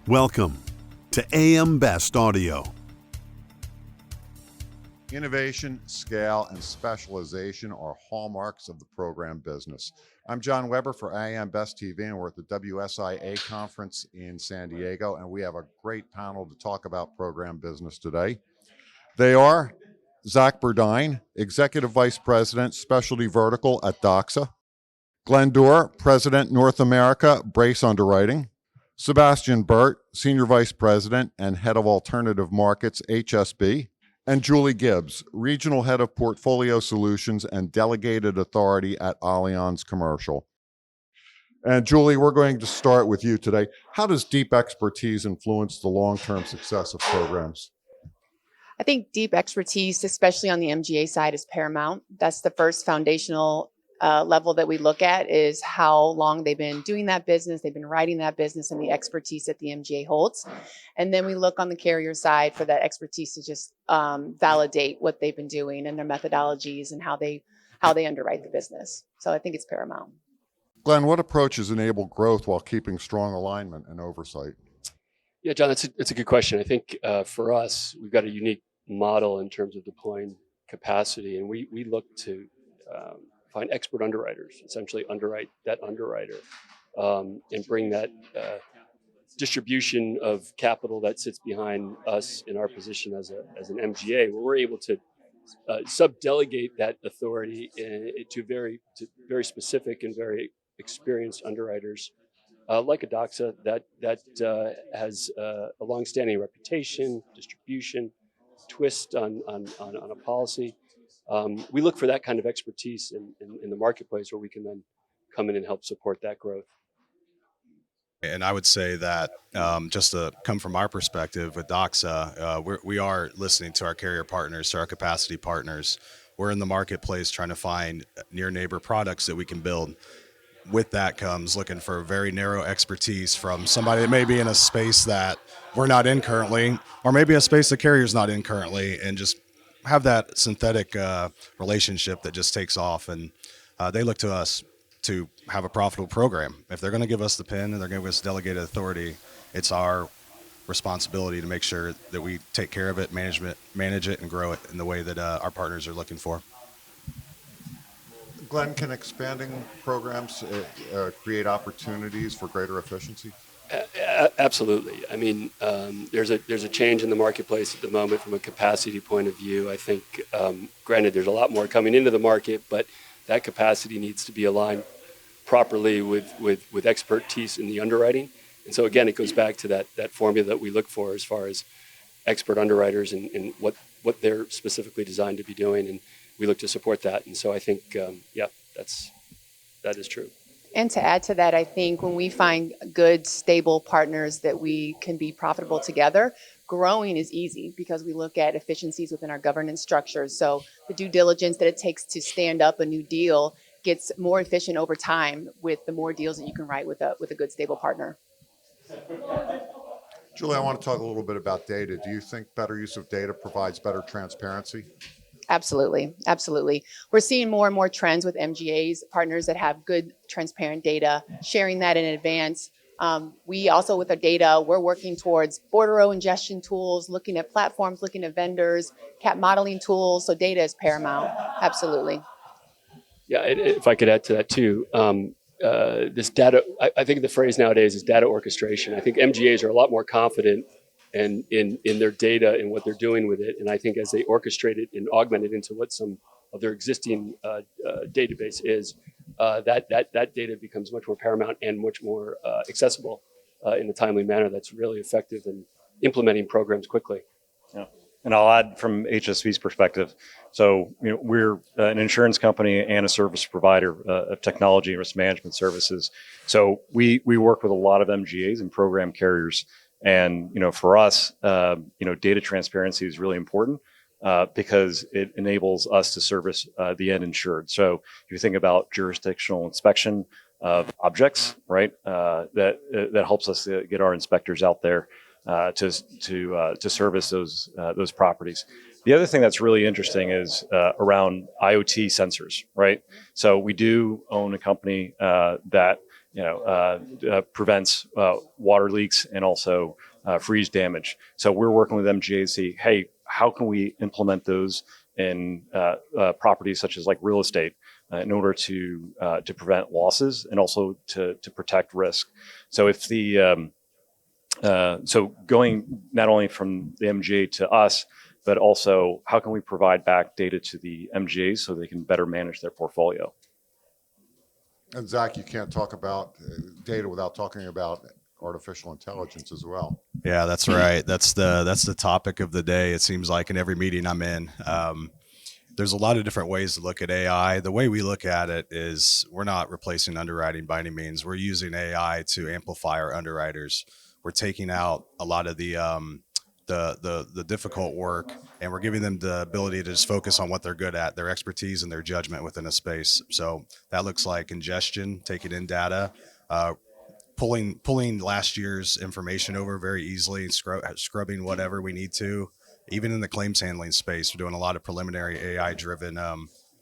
Welcome to AM Best Audio. Innovation, scale, and specialization are hallmarks of the program business. I'm John Weber for AM Best TV, and we're at the WSIA conference in San Diego, and we have a great panel to talk about program business today. They are Zach Burdine, Executive Vice President, Specialty Vertical at DOXA. Glenn Dorr, President, North America, Brace Underwriting. Sebastien Bert, Senior Vice President and Head of Alternative Markets, HSB. And Julie Gibbs, Regional Head of Portfolio Solutions and Delegated Authority at Allianz Commercial. And Julie, we're going to start with you today. How does deep expertise influence the long-term success of programs? I think deep expertise, especially on the MGA side, is paramount. That's the first foundational level that we look at, is how long they've been doing that business, they've been writing that business, and the expertise that the MGA holds. And then we look on the carrier side for that expertise to just validate what they've been doing and their methodologies and how they underwrite the business. So I think it's paramount. Glenn, what approaches enable growth while keeping strong alignment and oversight? Yeah, John, that's a good question. I think for us, we've got a unique model in terms of deploying capacity, and we look to find expert underwriters, essentially underwrite that underwriter, and bring that distribution of capital that sits behind us in our position as an MGA, where we're able to sub-delegate that authority to very specific and very experienced underwriters, like a DOXA that has a long-standing reputation, distribution, twist on a policy. We look for that kind of expertise in the marketplace, where we can then come in and help support that growth. And I would say that just to come from our perspective with DOXA, we are listening to our carrier partners, to our capacity partners. We're in the marketplace trying to find near neighbor products that we can build. With that comes looking for very narrow expertise from somebody that may be in a space that we're not in currently, or maybe a space the carrier's not in currently, and just have that synthetic relationship that just takes off. And they look to us to have a profitable program. If they're going to give us the pen and they're going to give us delegated authority, it's our responsibility to make sure that we take care of it, manage it, and grow it in the way that our partners are looking for. Glenn, can expanding programs create opportunities for greater efficiency? Absolutely. I mean, there's a change in the marketplace at the moment from a capacity point of view. I think, granted, there's a lot more coming into the market, but that capacity needs to be aligned properly with expertise in the underwriting. And so again, it goes back to that formula that we look for as far as expert underwriters and what they're specifically designed to be doing, and we look to support that. And so I think, that is true. And to add to that, I think when we find good, stable partners that we can be profitable together, growing is easy because we look at efficiencies within our governance structures. So the due diligence that it takes to stand up a new deal gets more efficient over time with the more deals that you can write with a good, stable partner. Julie, I want to talk a little bit about data. Do you think better use of data provides better transparency? Absolutely. Absolutely. We're seeing more and more trends with MGAs, partners that have good, transparent data, sharing that in advance. We also, with our data, we're working towards bordereau ingestion tools, looking at platforms, looking at vendors, cat modeling tools. So data is paramount. Absolutely. Yeah, if I could add to that too, this data, I think the phrase nowadays is data orchestration. I think MGAs are a lot more confident and in their data and what they're doing with it. And I think as they orchestrate it and augment it into what some of their existing database is, that data becomes much more paramount and much more accessible in a timely manner that's really effective in implementing programs quickly. Yeah. And I'll add from HSB's perspective. So, we're an insurance company and a service provider of technology and risk management services. So we work with a lot of MGAs and program carriers. And, for us, data transparency is really important because it enables us to service the end insured. So if you think about jurisdictional inspection of objects, right, that helps us to get our inspectors out there to service those properties. The other thing that's really interesting is around IoT sensors, right? So we do own a company that prevents water leaks and also freeze damage. So we're working with MGA to see, hey, how can we implement those in properties such as like real estate in order to prevent losses and also to protect risk. So if the so going not only from the MGA to us, but also how can we provide back data to the MGAs so they can better manage their portfolio? And Zach, you can't talk about data without talking about artificial intelligence as well. Yeah, that's right. That's the topic of the day. It seems like in every meeting I'm in. There's a lot of different ways to look at AI. The way we look at it is we're not replacing underwriting by any means. We're using AI to amplify our underwriters. We're taking out a lot of the difficult work, and we're giving them the ability to just focus on what they're good at, their expertise and their judgment within a space. So that looks like ingestion, taking in data, pulling last year's information over very easily, and scrubbing whatever we need to. Even in the claims handling space, we're doing a lot of preliminary AI-driven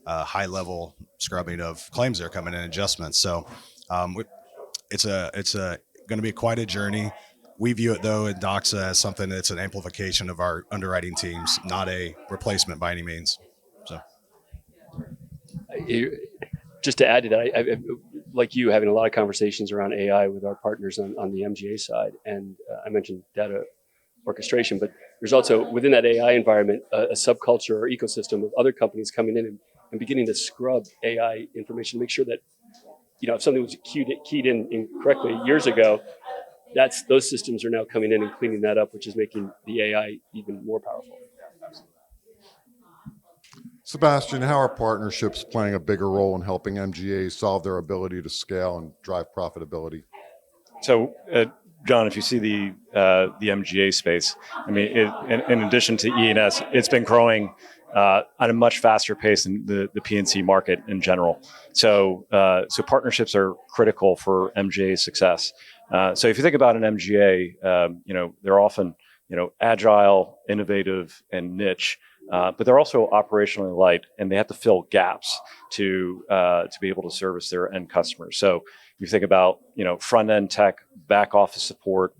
high-level scrubbing of claims that are coming in, adjustments. So it's going to be quite a journey. We view it, though, in DOXA as something that's an amplification of our underwriting teams, not a replacement by any means. So, just to add to that, I like you, having a lot of conversations around AI with our partners on the MGA side, and I mentioned data orchestration, but there's also within that AI environment a subculture or ecosystem of other companies coming in and beginning to scrub AI information to make sure that, if something was keyed in incorrectly years ago, those systems are now coming in and cleaning that up, which is making the AI even more powerful. Sebastien, how are partnerships playing a bigger role in helping MGAs solve their ability to scale and drive profitability? So, John, if you see the MGA space, I mean, in addition to E&S, it's been growing at a much faster pace than the P&C market in general. So partnerships are critical for MGA success. So if you think about an MGA, they're often agile, innovative, and niche. But they're also operationally light, and they have to fill gaps to be able to service their end customers. So you think about front end tech, back office support,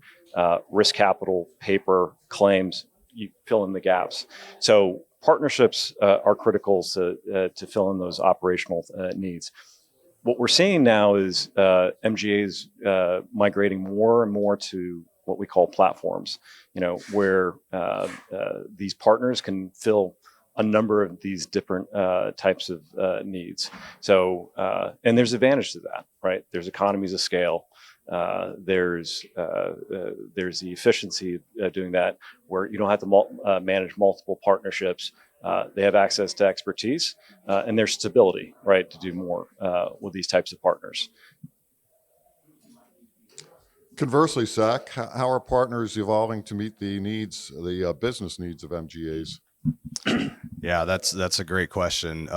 risk capital, paper, claims. You fill in the gaps. So partnerships are critical to fill in those operational needs. What we're seeing now is MGAs migrating more and more to what we call platforms, where these partners can fill a number of these different types of needs. So, and there's advantage to that, right? There's economies of scale. There's the efficiency of doing that, where you don't have to manage multiple partnerships. They have access to expertise and there's stability, right, to do more with these types of partners. Conversely, Zach, how are partners evolving to meet the business needs of MGAs? Yeah, that's a great question.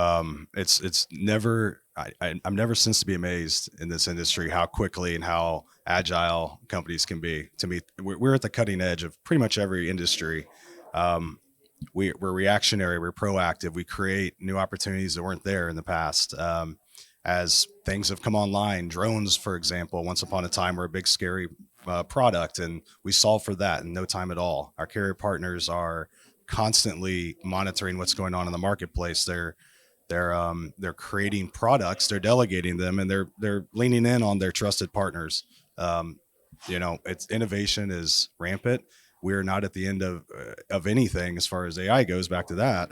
It's never I'm never ceased to be amazed in this industry how quickly and how agile companies can be. To me, we're at the cutting edge of pretty much every industry. We're reactionary, we're proactive, we create new opportunities that weren't there in the past. As things have come online, drones, for example, once upon a time were a big scary product, and we solved for that in no time at all. Our carrier partners are constantly monitoring what's going on in the marketplace. They're creating products, they're delegating them, and they're leaning in on their trusted partners. It's innovation is rampant. We're not at the end of anything as far as AI goes. Back to that,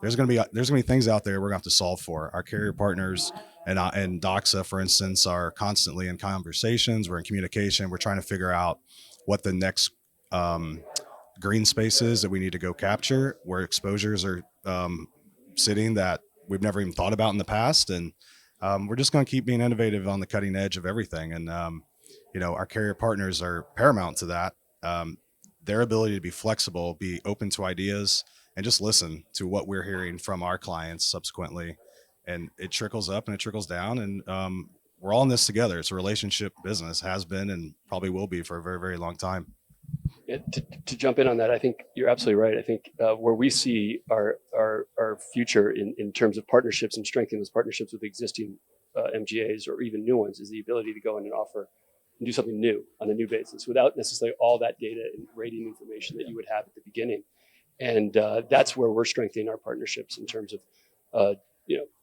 there's going to be things out there we're going to have to solve for. Our carrier partners and DOXA, for instance, are constantly in conversations. We're in communication. We're trying to figure out what the next green space is that we need to go capture, where exposures are sitting that we've never even thought about in the past. And we're just going to keep being innovative on the cutting edge of everything. And, our carrier partners are paramount to that. Their ability to be flexible, be open to ideas, and just listen to what we're hearing from our clients subsequently. And it trickles up and it trickles down. And we're all in this together. It's a relationship business, has been and probably will be for a very, very long time. Yeah, to jump in on that, I think you're absolutely right. I think where we see our future in terms of partnerships and strengthening those partnerships with existing MGAs or even new ones is the ability to go in and offer and do something new on a new basis without necessarily all that data and rating information that you would have at the beginning. And that's where we're strengthening our partnerships in terms of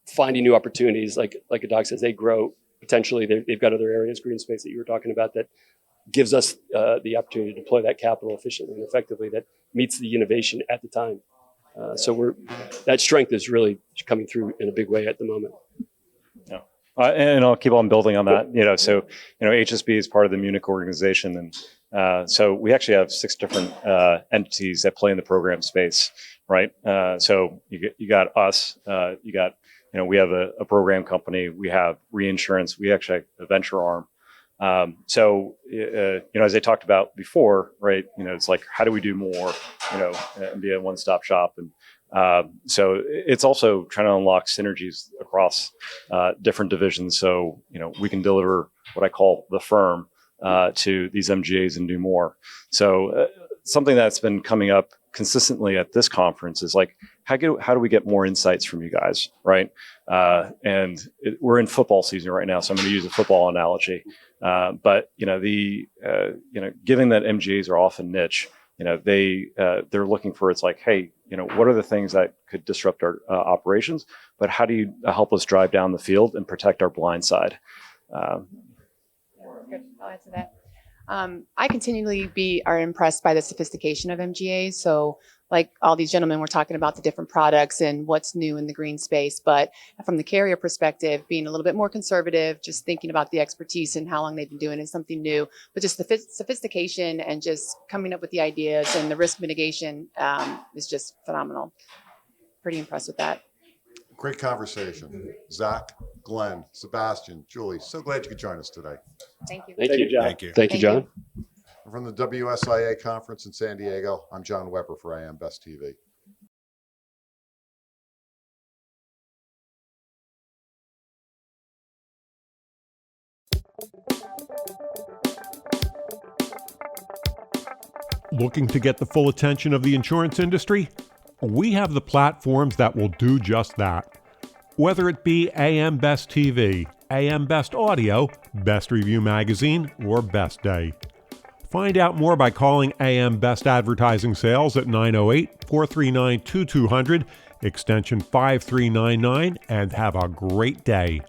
finding new opportunities. Like a doc says, they grow potentially. They've got other areas, green space that you were talking about, that gives us the opportunity to deploy that capital efficiently and effectively that meets the innovation at the time. So that strength is really coming through in a big way at the moment. Yeah. And I'll keep on building on that. HSB is part of the Munich organization, and so we actually have 6 different entities that play in the program space, right? So you got us, we have a program company, we have reinsurance, we actually have a venture arm. As I talked about before, right, it's like, how do we do more, and be a one-stop shop? And so it's also trying to unlock synergies across different divisions. So, we can deliver what I call the firm to these MGAs and do more. So something that's been coming up consistently at this conference is like, how do we get more insights from you guys, right? We're in football season right now, so I'm going to use a football analogy. But given that MGAs are often niche, they're looking for, it's like, hey, what are the things that could disrupt our operations, but how do you help us drive down the field and protect our blind side? Good. I'll answer that. I continually are impressed by the sophistication of MGAs. So like all these gentlemen were talking about the different products and what's new in the green space. But from the carrier perspective, being a little bit more conservative, just thinking about the expertise and how long they've been doing it, something new, but just the sophistication and just coming up with the ideas and the risk mitigation is just phenomenal. Pretty impressed with that. Great conversation. Zach, Glenn, Sebastien, Julie, so glad you could join us today. Thank you. Thank you, John. Thank you. Thank you, John. From the WSIA conference in San Diego, I'm John Weber for AM Best TV. Looking to get the full attention of the insurance industry? We have the platforms that will do just that. Whether it be AM Best TV, AM Best Audio, Best Review Magazine, or Best Day. Find out more by calling AM Best Advertising Sales at 908-439-2200, extension 5399, and have a great day.